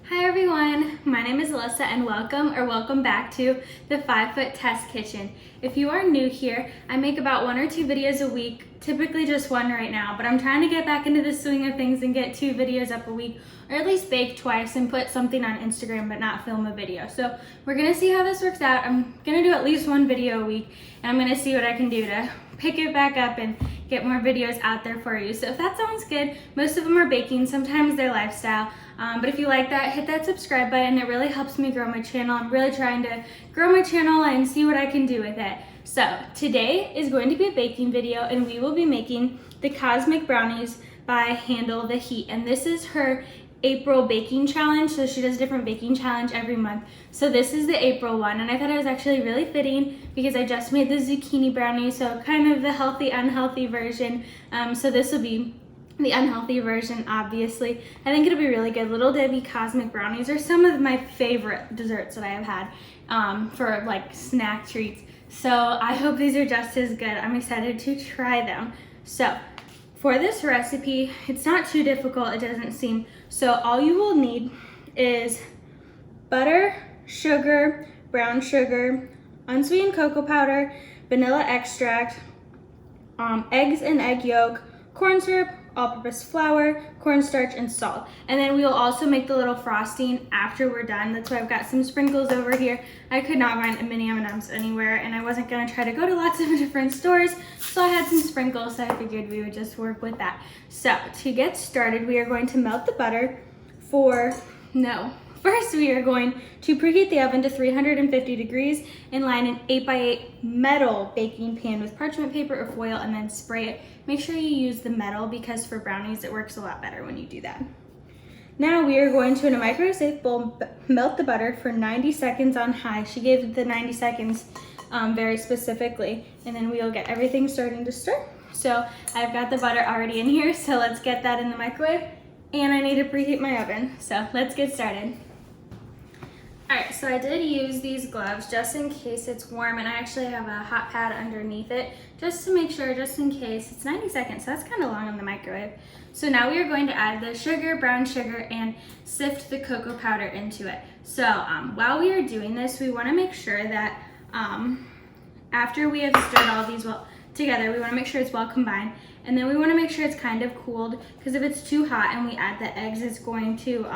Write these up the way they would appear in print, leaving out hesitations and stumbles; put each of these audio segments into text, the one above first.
Hi everyone, my name is Alyssa and welcome back to the 5 Foot Test Kitchen. If you are new here, I make about 1 or 2 videos a week, typically just 1 right now, but I'm trying to get back into the swing of things and get 2 videos up a week, or at least bake twice and put something on Instagram but not film a video. So we're gonna see how this works out. I'm gonna do at least 1 video a week and I'm gonna see what I can do to pick it back up and get more videos out there for you. So if that sounds good, most of them are baking, sometimes they're lifestyle. But if you like that, hit that subscribe button. It really helps me grow my channel. I'm really trying to grow my channel and see what I can do with it. So today is going to be a baking video and we will be making the Cosmic Brownies by Handle the Heat. And this is her April baking challenge. So she does a different baking challenge every month. So this is the April one and I thought it was actually really fitting because I just made the zucchini brownie. So kind of the healthy, unhealthy version. So this will be the unhealthy version, obviously. I think it'll be really good. Little Debbie Cosmic Brownies are some of my favorite desserts that I have had for like snack treats. So I hope these are just as good. I'm excited to try them. So for this recipe, it's not too difficult, it doesn't seem. So all you will need is butter, sugar, brown sugar, unsweetened cocoa powder, vanilla extract, eggs and egg yolk, corn syrup, all-purpose flour, cornstarch, and salt. And then we will also make the little frosting after we're done. That's why I've got some sprinkles over here. I could not find mini M&Ms anywhere, and I wasn't gonna try to go to lots of different stores, so I had some sprinkles, so I figured we would just work with that. So to get started, we are going to melt the butter First, we are going to preheat the oven to 350 degrees and line an 8x8 metal baking pan with parchment paper or foil and then spray it. Make sure you use the metal because for brownies, it works a lot better when you do that. Now we are going to, in a microwave safe bowl, melt the butter for 90 seconds on high. She gave the 90 seconds very specifically, and then we'll get everything starting to stir. So I've got the butter already in here, so let's get that in the microwave. And I need to preheat my oven, so let's get started. All right, so I did use these gloves just in case it's warm, and I actually have a hot pad underneath it just to make sure, just in case. It's 90 seconds, so that's kind of long in the microwave. So now we are going to add the sugar, brown sugar, and sift the cocoa powder into it. So while we are doing this, we want to make sure that after we have stirred all these together, we want to make sure it's well combined, and then we want to make sure it's kind of cooled, because if it's too hot and we add the eggs, it's going to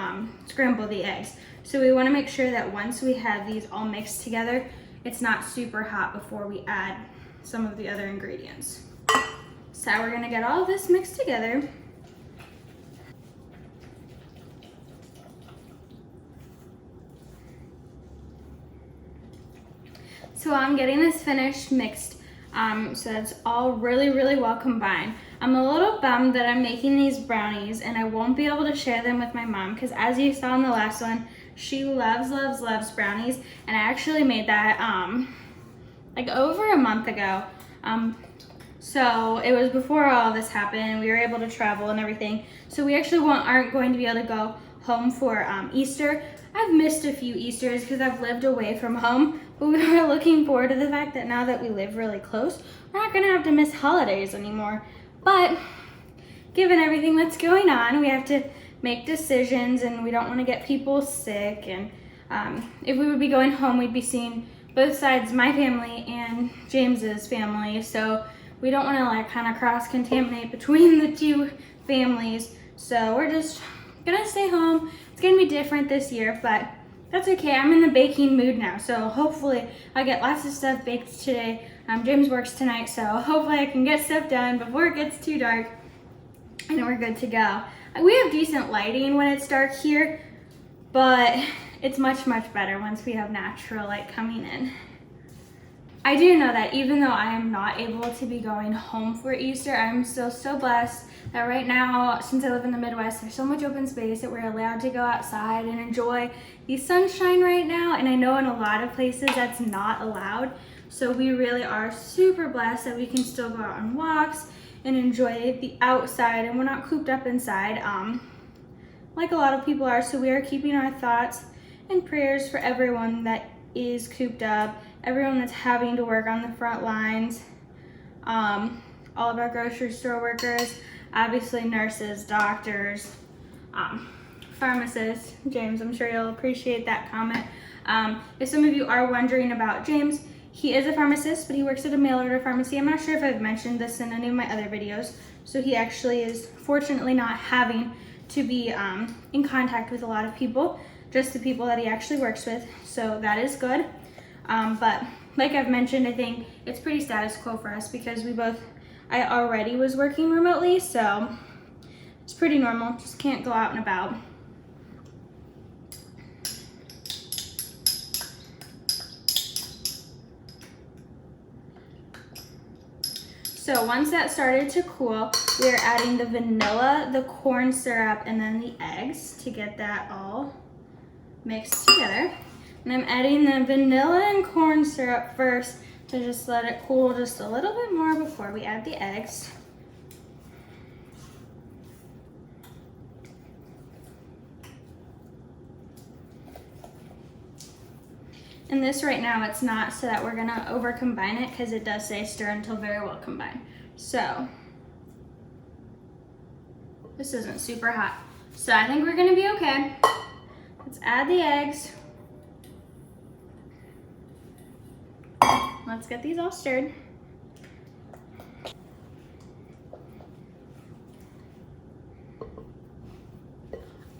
scramble the eggs. So we want to make sure that once we have these all mixed together, it's not super hot before we add some of the other ingredients. So we're going to get all of this mixed together. So I'm getting this finished mixed, so that's all really, really well combined. I'm a little bummed that I'm making these brownies and I won't be able to share them with my mom because as you saw in the last one, she loves, loves, loves brownies, and I actually made that like over a month ago. So it was before all this happened and we were able to travel and everything. So we actually aren't going to be able to go home for Easter. I've missed a few Easters because I've lived away from home, but we are looking forward to the fact that now that we live really close, we're not gonna have to miss holidays anymore. But given everything that's going on, we have to make decisions and we don't want to get people sick, and if we would be going home, we'd be seeing both sides, my family and James's family, so we don't want to like kind of cross-contaminate between the 2 families, so we're just gonna stay home. It's gonna be different this year, but that's okay. I'm in the baking mood now, so hopefully I get lots of stuff baked today. James works tonight, so hopefully I can get stuff done before it gets too dark and we're good to go. We have decent lighting when it's dark here, but it's much, much better once we have natural light coming in. I do know that even though I am not able to be going home for Easter, I'm still so blessed that right now, since I live in the Midwest, there's so much open space that we're allowed to go outside and enjoy the sunshine right now. And I know in a lot of places that's not allowed. So we really are super blessed that we can still go out on walks and enjoy the outside, and we're not cooped up inside like a lot of people are. So we are keeping our thoughts and prayers for everyone that is cooped up, everyone that's having to work on the front lines, all of our grocery store workers, obviously nurses, doctors, pharmacist, James. I'm sure you'll appreciate that comment. If some of you are wondering about James, he is a pharmacist, but he works at a mail order pharmacy. I'm not sure if I've mentioned this in any of my other videos. So he actually is fortunately not having to be in contact with a lot of people, just the people that he actually works with. So that is good. But like I've mentioned, I think it's pretty status quo for us because I already was working remotely, so it's pretty normal. Just can't go out and about. So once that started to cool, we are adding the vanilla, the corn syrup, and then the eggs to get that all mixed together. And I'm adding the vanilla and corn syrup first to just let it cool just a little bit more before we add the eggs. And this right now, it's not so that we're gonna over combine it because it does say stir until very well combined. So, this isn't super hot. So I think we're gonna be okay. Let's add the eggs. Let's get these all stirred.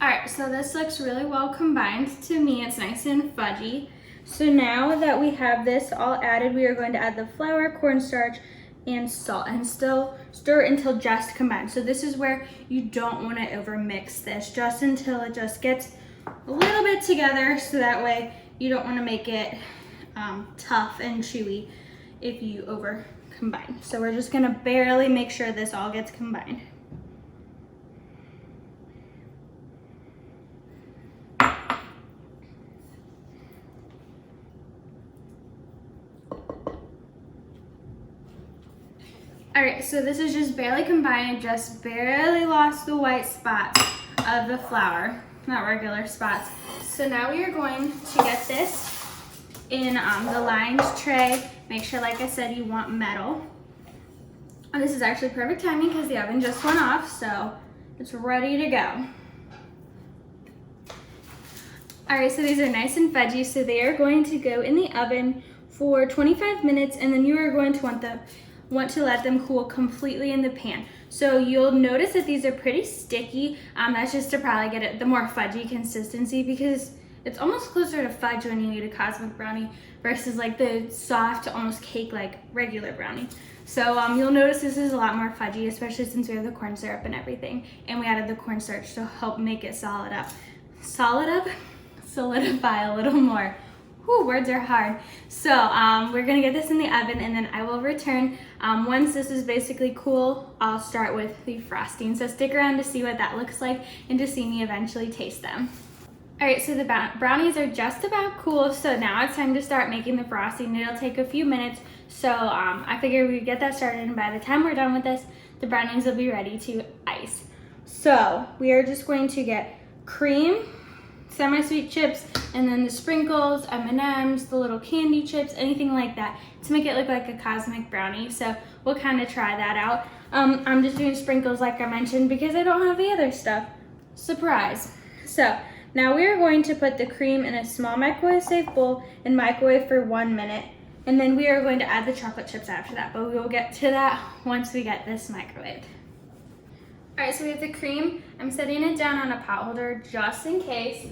All right, so this looks really well combined. To me, it's nice and fudgy. So now that we have this all added, we are going to add the flour, cornstarch, and salt and still stir until just combined. So this is where you don't want to over mix this, just until it just gets a little bit together, so that way you don't want to make it tough and chewy if you over combine. So we're just gonna barely make sure this all gets combined. All right, so this is just barely combined, just barely lost the white spots of the flour, not regular spots. So now we are going to get this in the lined tray. Make sure, like I said, you want metal. And this is actually perfect timing because the oven just went off, so it's ready to go. All right, so these are nice and fudgy, so they are going to go in the oven for 25 minutes, and then you are going to want to let them cool completely in the pan. So you'll notice that these are pretty sticky. That's just to probably get it the more fudgy consistency, because it's almost closer to fudge when you eat a cosmic brownie versus like the soft, almost cake-like regular brownie. So you'll notice this is a lot more fudgy, especially since we have the corn syrup and everything, and we added the cornstarch to help make it solidify a little more. Whew, words are hard. So we're gonna get this in the oven, and then I will return. Once this is basically cool, I'll start with the frosting. So stick around to see what that looks like and to see me eventually taste them. All right, so the brownies are just about cool, so now it's time to start making the frosting. It'll take a few minutes, so I figure we get that started, and by the time we're done with this, the brownies will be ready to ice. So we are just going to get cream, semi-sweet chips, and then the sprinkles, M&Ms, the little candy chips, anything like that to make it look like a cosmic brownie. So we'll kind of try that out. I'm just doing sprinkles like I mentioned because I don't have the other stuff. Surprise. So now we are going to put the cream in a small microwave-safe bowl and microwave for 1 minute. And then we are going to add the chocolate chips after that, but we will get to that once we get this microwaved. All right, so we have the cream. I'm setting it down on a pot holder just in case.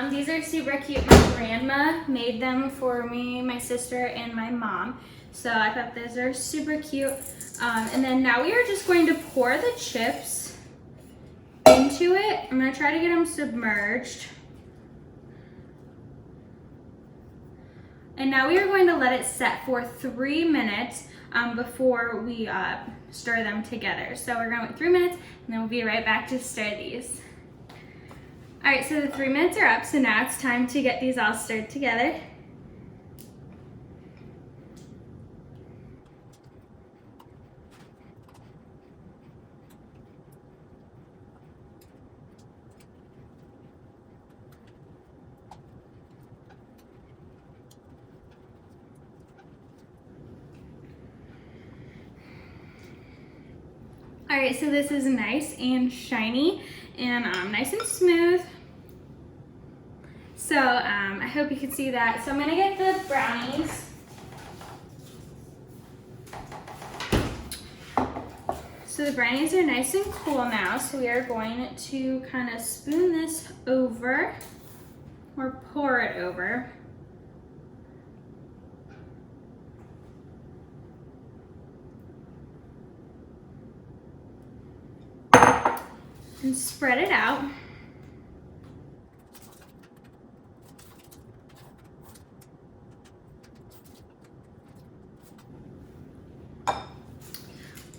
These are super cute. My grandma made them for me, my sister, and my mom. So I thought those are super cute. And then now we are just going to pour the chips into it. I'm gonna try to get them submerged. And now we are going to let it set for 3 minutes before we stir them together. So we're going with 3 minutes, and then we'll be right back to stir these. All right, so the 3 minutes are up, so now it's time to get these all stirred together. All right, so this is nice and shiny and nice and smooth. So I hope you can see that. So I'm gonna get the brownies. So the brownies are nice and cool now, so we are going to kind of spoon this over or pour it over. And spread it out.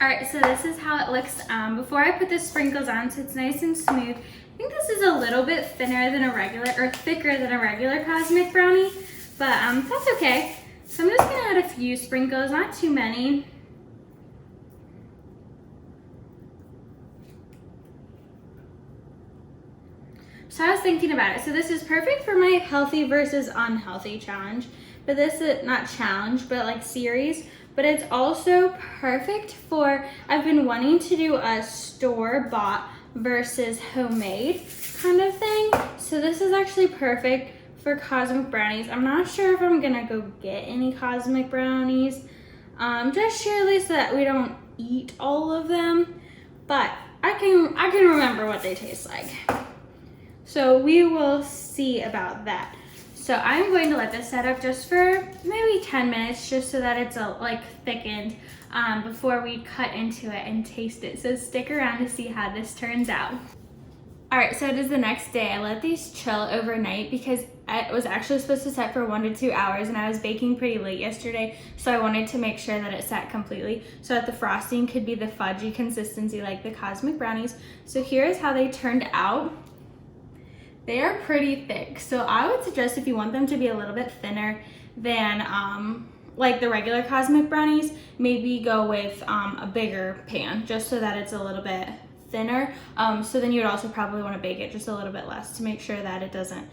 All right, so this is how it looks before I put the sprinkles on, so it's nice and smooth. I think this is a little bit thinner than a regular, or thicker than a regular Cosmic Brownie, but that's okay. So I'm just gonna add a few sprinkles, not too many. So I was thinking about it. So this is perfect for my healthy versus unhealthy challenge, but this is not challenge, but like series. But it's also perfect for, I've been wanting to do a store-bought versus homemade kind of thing. So this is actually perfect for Cosmic Brownies. I'm not sure if I'm gonna go get any Cosmic Brownies, just surely so that we don't eat all of them, but I can remember what they taste like. So we will see about that. So I'm going to let this set up just for maybe 10 minutes, just so that it's like thickened before we cut into it and taste it. So stick around to see how this turns out. All right, so it is the next day. I let these chill overnight because it was actually supposed to set for 1 to 2 hours, and I was baking pretty late yesterday, so I wanted to make sure that it set completely so that the frosting could be the fudgy consistency like the Cosmic Brownies. So here's how they turned out. They are pretty thick, so I would suggest if you want them to be a little bit thinner than like the regular Cosmic Brownies, maybe go with a bigger pan just so that it's a little bit thinner. So then you would also probably want to bake it just a little bit less to make sure that it doesn't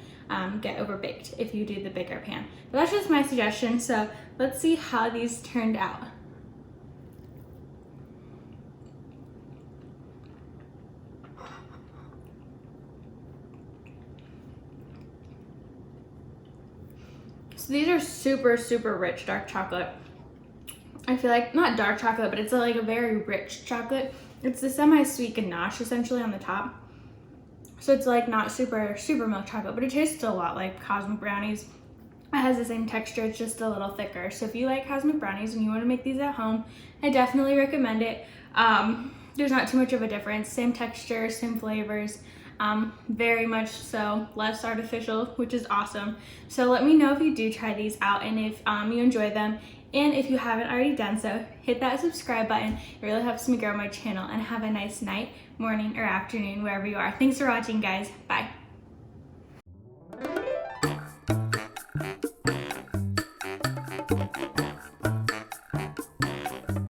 get overbaked if you do the bigger pan. But that's just my suggestion, so let's see how these turned out. So these are super, super rich dark chocolate. I feel like, not dark chocolate, but it's like a very rich chocolate. It's the semi-sweet ganache essentially on the top. So it's like not super, super milk chocolate, but it tastes a lot like Cosmic Brownies. It has the same texture, it's just a little thicker. So if you like Cosmic Brownies and you want to make these at home, I definitely recommend it. There's not too much of a difference. Same texture, same flavors. Very much so, less artificial, which is awesome. So let me know if you do try these out and if you enjoy them. And if you haven't already done so, hit that subscribe button. It really helps me grow my channel, and have a nice night, morning, or afternoon, wherever you are. Thanks for watching, guys. Bye.